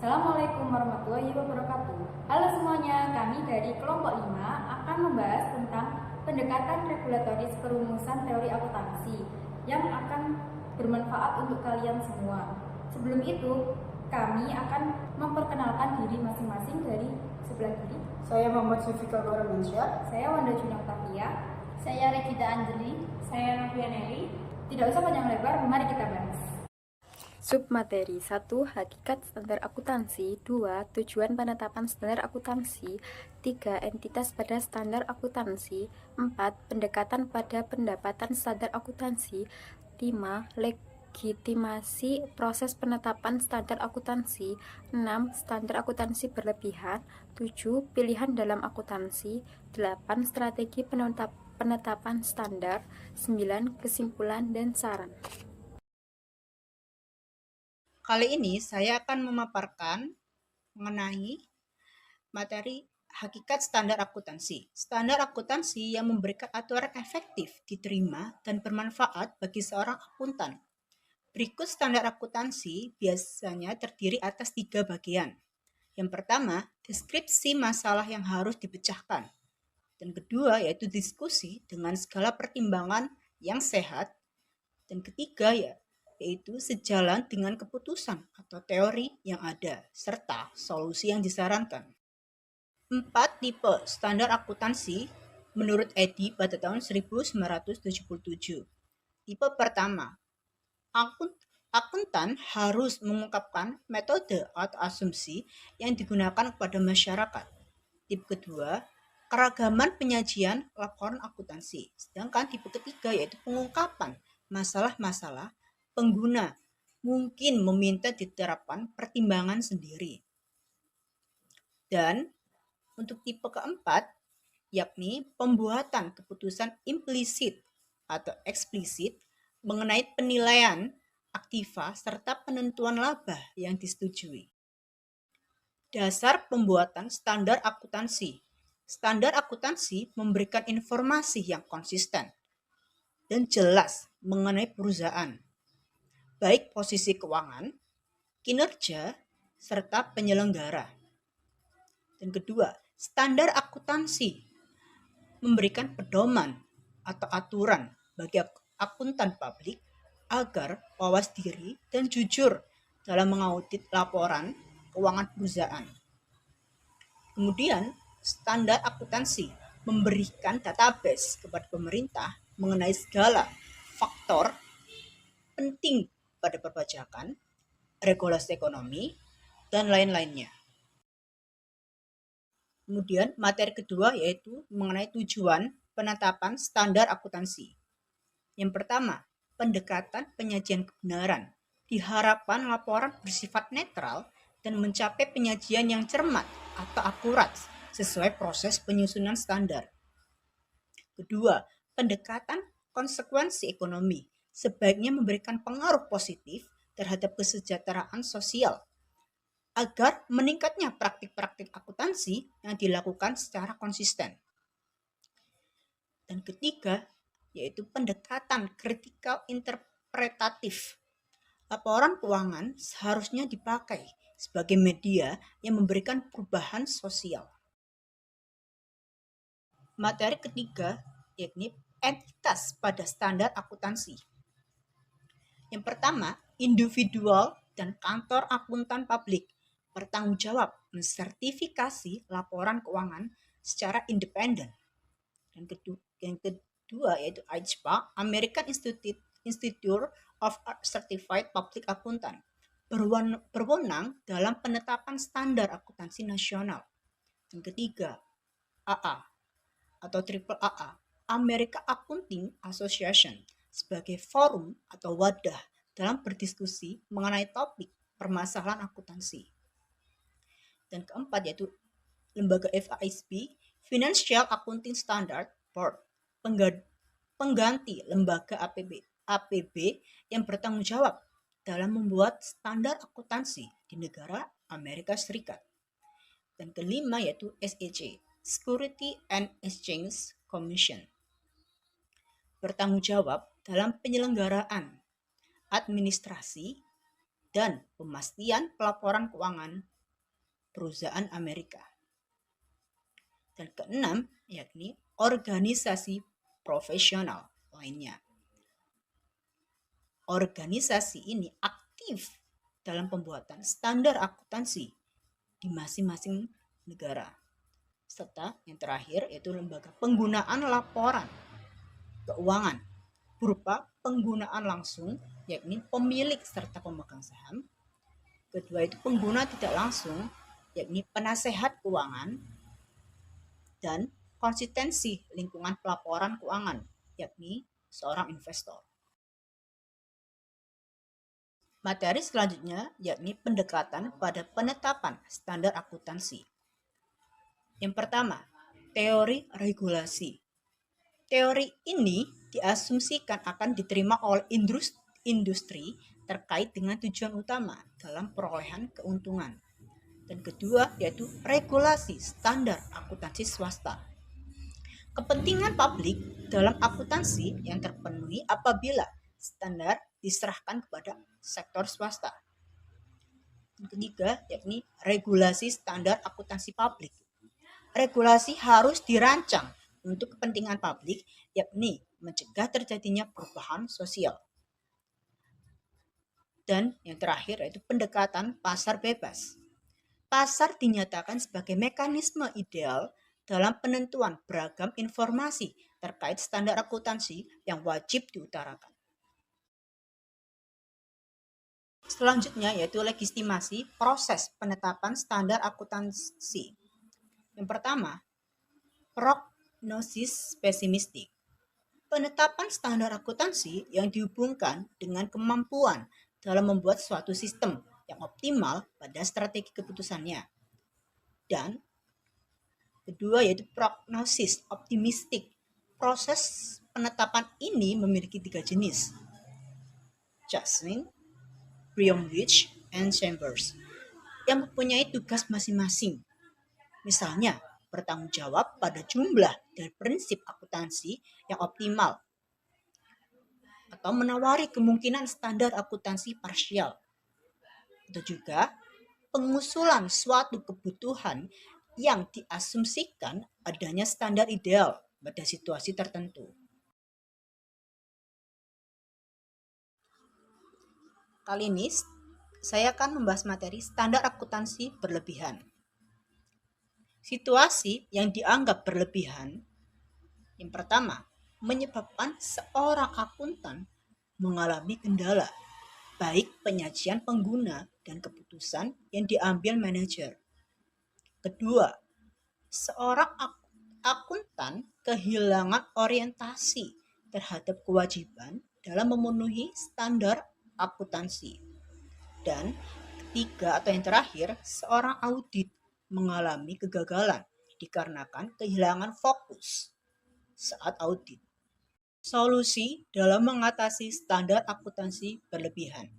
Assalamualaikum warahmatullahi wabarakatuh. Halo semuanya, kami dari kelompok 5 akan membahas tentang pendekatan regulatoris perumusan teori akuntansi yang akan bermanfaat untuk kalian semua. Sebelum itu, kami akan memperkenalkan diri masing-masing dari sebelah kiri. Saya Muhammad Sufika Gauransyah. Saya Wanda Juna Octavia. Saya Regita Anjeli. Saya Novianeri. Tidak usah panjang lebar, mari kita bahas. Submateri 1. Hakikat standar akuntansi. 2. Tujuan penetapan standar akuntansi. 3. Entitas pada standar akuntansi. 4. Pendekatan pada pendapatan standar akuntansi. 5. Legitimasi proses penetapan standar akuntansi. 6. Standar akuntansi berlebihan. 7. Pilihan dalam akuntansi. 8. Strategi penetapan standar. 9. Kesimpulan dan saran. Kali ini saya akan memaparkan mengenai materi hakikat standar akuntansi. Standar akuntansi yang memberikan aturan efektif, diterima, dan bermanfaat bagi seorang akuntan. Berikut standar akuntansi biasanya terdiri atas 3 bagian. Yang pertama, deskripsi masalah yang harus dipecahkan. Dan kedua, yaitu diskusi dengan segala pertimbangan yang sehat. Dan ketiga, yaitu sejalan dengan keputusan atau teori yang ada, serta solusi yang disarankan. 4 tipe standar akuntansi menurut Eddy pada tahun 1977. Tipe pertama, akuntan harus mengungkapkan metode atau asumsi yang digunakan kepada masyarakat. Tipe kedua, keragaman penyajian laporan akuntansi. Sedangkan tipe ketiga yaitu pengungkapan masalah-masalah pengguna mungkin meminta diterapkan pertimbangan sendiri. Dan untuk tipe keempat, yakni pembuatan keputusan implisit atau eksplisit mengenai penilaian aktiva serta penentuan laba yang disetujui. Dasar pembuatan standar akuntansi. Standar akuntansi memberikan informasi yang konsisten dan jelas mengenai perusahaan, baik posisi keuangan, kinerja, serta penyelenggara. Dan kedua, standar akuntansi memberikan pedoman atau aturan bagi akuntan publik agar awas diri dan jujur dalam mengaudit laporan keuangan perusahaan. Kemudian, standar akuntansi memberikan database kepada pemerintah mengenai segala faktor penting pada perpajakan, regulasi ekonomi, dan lain-lainnya. Kemudian materi kedua yaitu mengenai tujuan penetapan standar akuntansi. Yang pertama, pendekatan penyajian kebenaran. Diharapkan laporan bersifat netral dan mencapai penyajian yang cermat atau akurat sesuai proses penyusunan standar. Kedua, pendekatan konsekuensi ekonomi. Sebaiknya memberikan pengaruh positif terhadap kesejahteraan sosial agar meningkatnya praktik-praktik akuntansi yang dilakukan secara konsisten. Dan ketiga, yaitu pendekatan kritikal interpretatif. Laporan keuangan seharusnya dipakai sebagai media yang memberikan perubahan sosial. Materi ketiga, yakni entitas pada standar akuntansi. Yang pertama, individual dan kantor akuntan publik bertanggung jawab mensertifikasi laporan keuangan secara independen. Yang kedua yaitu AICPA, American Institute of Certified Public Accountant, berwenang dalam penetapan standar akuntansi nasional. Yang ketiga, AA atau Triple AA, American Accounting Association, sebagai forum atau wadah dalam berdiskusi mengenai topik permasalahan akuntansi. Dan keempat yaitu lembaga FASB, Financial Accounting Standard Board, pengganti lembaga APB yang bertanggung jawab dalam membuat standar akuntansi di negara Amerika Serikat. Dan kelima yaitu SEC, Security and Exchange Commission, bertanggung jawab dalam penyelenggaraan administrasi dan pemastian pelaporan keuangan perusahaan Amerika. Dan keenam, yakni organisasi profesional lainnya. Organisasi ini aktif dalam pembuatan standar akuntansi di masing-masing negara. Serta yang terakhir yaitu lembaga penggunaan laporan keuangan berupa penggunaan langsung, yakni pemilik serta pemegang saham. Kedua itu pengguna tidak langsung, yakni penasehat keuangan. Dan konsistensi lingkungan pelaporan keuangan, yakni seorang investor. Materi selanjutnya yakni pendekatan pada penetapan standar akuntansi. Yang pertama, teori regulasi. Teori ini diasumsikan akan diterima oleh industri terkait dengan tujuan utama dalam perolehan keuntungan. Dan kedua yaitu regulasi standar akuntansi swasta. Kepentingan publik dalam akuntansi yang terpenuhi apabila standar diserahkan kepada sektor swasta. Yang ketiga yakni regulasi standar akuntansi publik. Regulasi harus dirancang untuk kepentingan publik, yakni mencegah terjadinya perubahan sosial. Dan yang terakhir yaitu pendekatan pasar bebas. Pasar dinyatakan sebagai mekanisme ideal dalam penentuan beragam informasi terkait standar akuntansi yang wajib diutarakan. Selanjutnya yaitu legitimasi proses penetapan standar akuntansi. Yang pertama, prognosis pesimistik. Penetapan standar akuntansi yang dihubungkan dengan kemampuan dalam membuat suatu sistem yang optimal pada strategi keputusannya. Dan kedua yaitu prognosis optimistik. Proses penetapan ini memiliki 3 jenis. Jasmin, Bromwich, and Chambers yang mempunyai tugas masing-masing. Misalnya, bertanggung jawab pada jumlah dan prinsip akuntansi yang optimal atau menawari kemungkinan standar akuntansi parsial. Atau juga pengusulan suatu kebutuhan yang diasumsikan adanya standar ideal pada situasi tertentu. Kali ini saya akan membahas materi standar akuntansi berlebihan. Situasi yang dianggap berlebihan, yang pertama, menyebabkan seorang akuntan mengalami kendala, baik penyajian pengguna dan keputusan yang diambil manajer. Kedua, seorang akuntan kehilangan orientasi terhadap kewajiban dalam memenuhi standar akuntansi. Dan ketiga atau yang terakhir, seorang audit mengalami kegagalan dikarenakan kehilangan fokus saat audit. Solusi dalam mengatasi standar akuntansi berlebihan.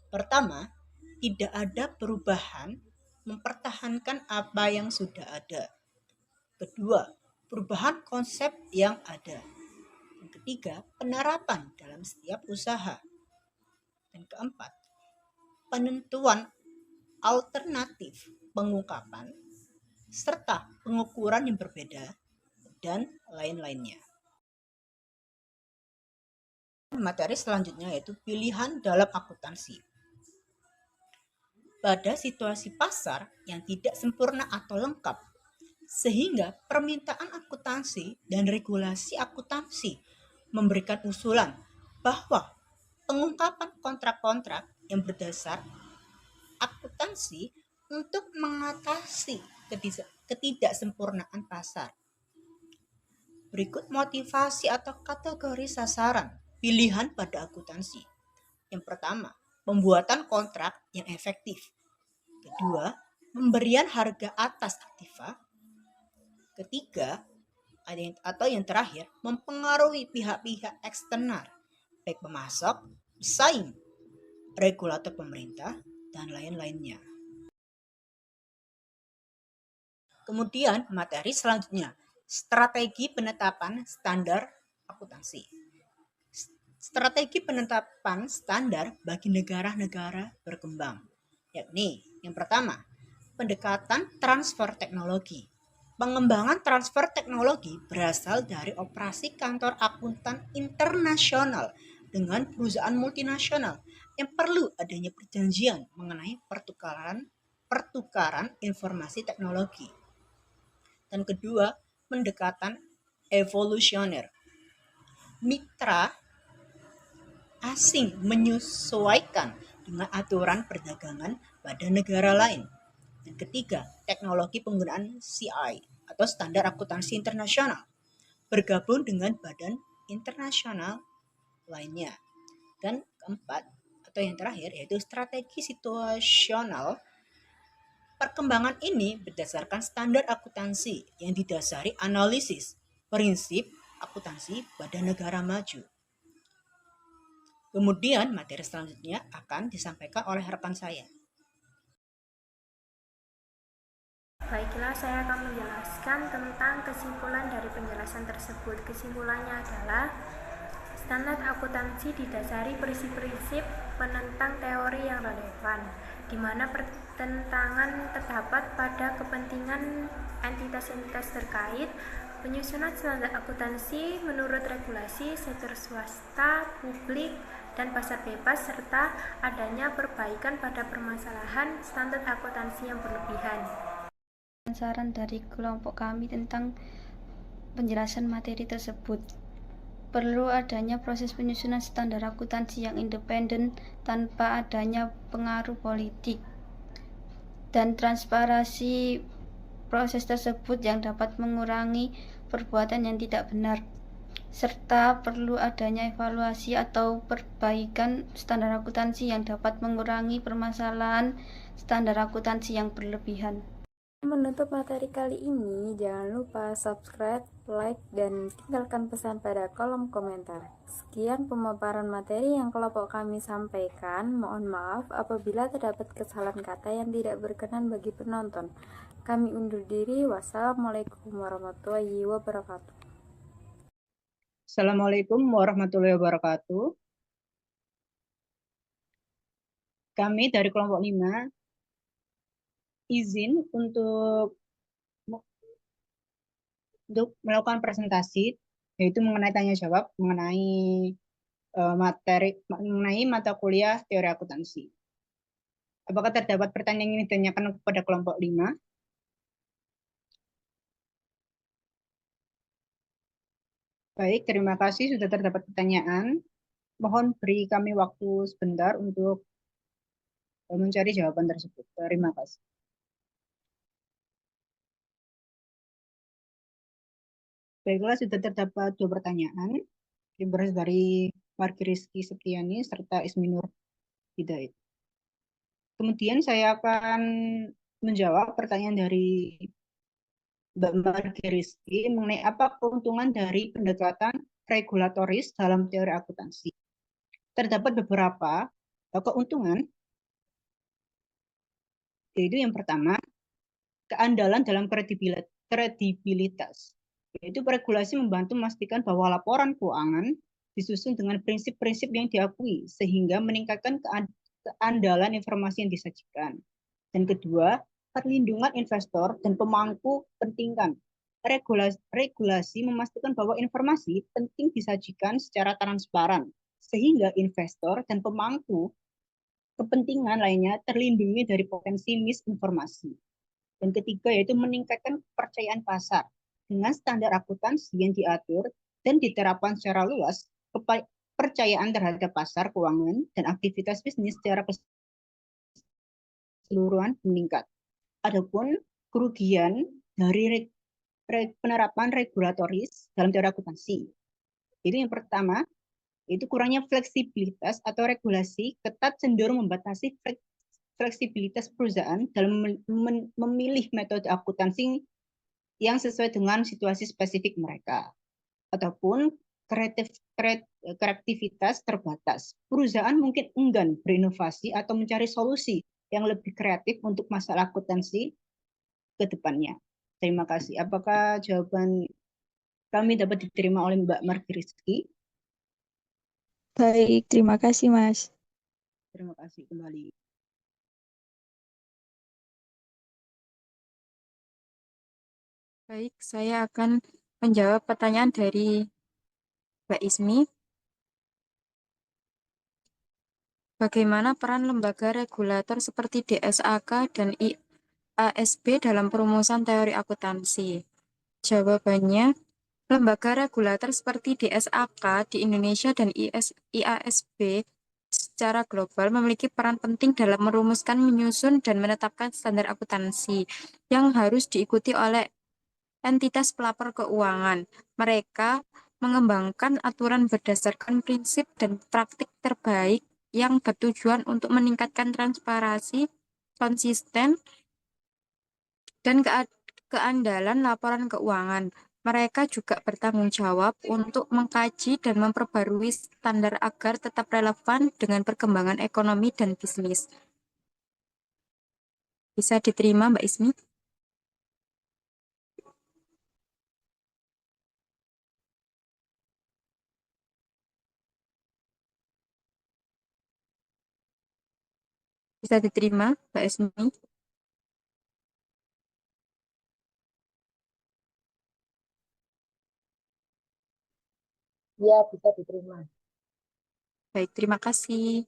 Pertama, tidak ada perubahan, mempertahankan apa yang sudah ada. Kedua, perubahan konsep yang ada. Yang ketiga, penerapan dalam setiap usaha. Dan keempat, penentuan alternatif pengungkapan serta pengukuran yang berbeda dan lain-lainnya. Materi selanjutnya yaitu pilihan dalam akuntansi. Pada situasi pasar yang tidak sempurna atau lengkap, sehingga permintaan akuntansi dan regulasi akuntansi memberikan usulan bahwa pengungkapan kontrak-kontrak yang berdasar akuntansi untuk mengatasi ketidaksempurnaan pasar. Berikut motivasi atau kategori sasaran pilihan pada akuntansi. Yang pertama, pembuatan kontrak yang efektif. Kedua, pemberian harga atas aktiva. Ketiga, atau yang terakhir, mempengaruhi pihak-pihak eksternal, baik pemasok, pesaing, regulator pemerintah, dan lain-lainnya. Kemudian materi selanjutnya, strategi penetapan standar akuntansi. Strategi penetapan standar bagi negara-negara berkembang, yakni yang pertama, pendekatan transfer teknologi. Pengembangan transfer teknologi berasal dari operasi kantor akuntan internasional dengan perusahaan multinasional yang perlu adanya perjanjian mengenai pertukaran informasi teknologi. Dan kedua, pendekatan evolusioner. Mitra asing menyesuaikan dengan aturan perdagangan pada negara lain. Dan ketiga, teknologi penggunaan CI atau standar akuntansi internasional bergabung dengan badan internasional lainnya. Dan keempat, atau yang terakhir, yaitu strategi situasional. Perkembangan ini berdasarkan standar akuntansi yang didasari analisis prinsip akuntansi pada negara maju. Kemudian materi selanjutnya akan disampaikan oleh rekan saya. Baiklah, saya akan menjelaskan tentang kesimpulan dari penjelasan tersebut. Kesimpulannya adalah standar akuntansi didasari prinsip-prinsip penentang teori yang relevan, di mana pertentangan terdapat pada kepentingan entitas-entitas terkait. Penyusunan standar akuntansi menurut regulasi sektor swasta, publik, dan pasar bebas, serta adanya perbaikan pada permasalahan standar akuntansi yang berlebihan. Saran dari kelompok kami tentang penjelasan materi tersebut. Perlu adanya proses penyusunan standar akuntansi yang independen tanpa adanya pengaruh politik, dan transparansi proses tersebut yang dapat mengurangi perbuatan yang tidak benar, serta perlu adanya evaluasi atau perbaikan standar akuntansi yang dapat mengurangi permasalahan standar akuntansi yang berlebihan. Menutup materi kali ini, jangan lupa subscribe, like, dan tinggalkan pesan pada kolom komentar. Sekian pemaparan materi yang kelompok kami sampaikan. Mohon maaf apabila terdapat kesalahan kata yang tidak berkenan bagi penonton. Kami undur diri. Wassalamualaikum warahmatullahi wabarakatuh. Assalamualaikum warahmatullahi wabarakatuh. Kami dari kelompok 5 izin untuk melakukan presentasi, yaitu mengenai tanya jawab mengenai mengenai mata kuliah teori akuntansi. Apakah terdapat pertanyaan yang ditanyakan kepada kelompok 5? Baik, terima kasih sudah terdapat pertanyaan. Mohon beri kami waktu sebentar untuk mencari jawaban tersebut. Terima kasih. Baiklah, sudah terdapat 2 pertanyaan yang berasal dari Margi Rizky Septiani serta Isminur Hidayat. Kemudian saya akan menjawab pertanyaan dari Mbak Margi Rizky mengenai apa keuntungan dari pendekatan regulatoris dalam teori akuntansi. Terdapat beberapa keuntungan, yaitu yang pertama, keandalan dalam kredibilitas, yaitu regulasi membantu memastikan bahwa laporan keuangan disusun dengan prinsip-prinsip yang diakui sehingga meningkatkan keandalan informasi yang disajikan. Dan kedua, perlindungan investor dan pemangku kepentingan. Regulasi memastikan bahwa informasi penting disajikan secara transparan sehingga investor dan pemangku kepentingan lainnya terlindungi dari potensi misinformasi. Dan ketiga, yaitu meningkatkan kepercayaan pasar. Dengan standar akuntansi yang diatur dan diterapkan secara luas, kepercayaan terhadap pasar keuangan dan aktivitas bisnis secara keseluruhan meningkat. Adapun kerugian dari penerapan regulatoris dalam teori akuntansi, itu yang pertama, itu kurangnya fleksibilitas atau regulasi ketat cenderung membatasi fleksibilitas perusahaan dalam memilih metode akuntansi yang sesuai dengan situasi spesifik mereka. Ataupun kreativitas terbatas. Perusahaan mungkin enggan berinovasi atau mencari solusi yang lebih kreatif untuk masalah akuntansi ke depannya. Terima kasih. Apakah jawaban kami dapat diterima oleh Mbak Margi Rizky? Baik, terima kasih, Mas. Terima kasih kembali. Baik, saya akan menjawab pertanyaan dari Mbak Ismi. Bagaimana peran lembaga regulator seperti DSAK dan IASB dalam perumusan teori akuntansi? Jawabannya, lembaga regulator seperti DSAK di Indonesia dan IASB secara global memiliki peran penting dalam merumuskan, menyusun, dan menetapkan standar akuntansi yang harus diikuti oleh entitas pelapor keuangan. Mereka mengembangkan aturan berdasarkan prinsip dan praktik terbaik yang bertujuan untuk meningkatkan transparansi, konsisten, dan keandalan laporan keuangan. Mereka juga bertanggung jawab untuk mengkaji dan memperbarui standar agar tetap relevan dengan perkembangan ekonomi dan bisnis. Bisa diterima, Mbak Ismi? Bisa diterima, Mbak Ismi? Ya, bisa diterima. Baik, terima kasih.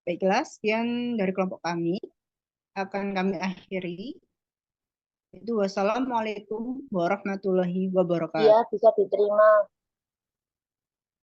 Baiklah, sekian dari kelompok kami. Akan kami akhiri. Itu wassalamualaikum warahmatullahi wabarakatuh. Ya, bisa diterima.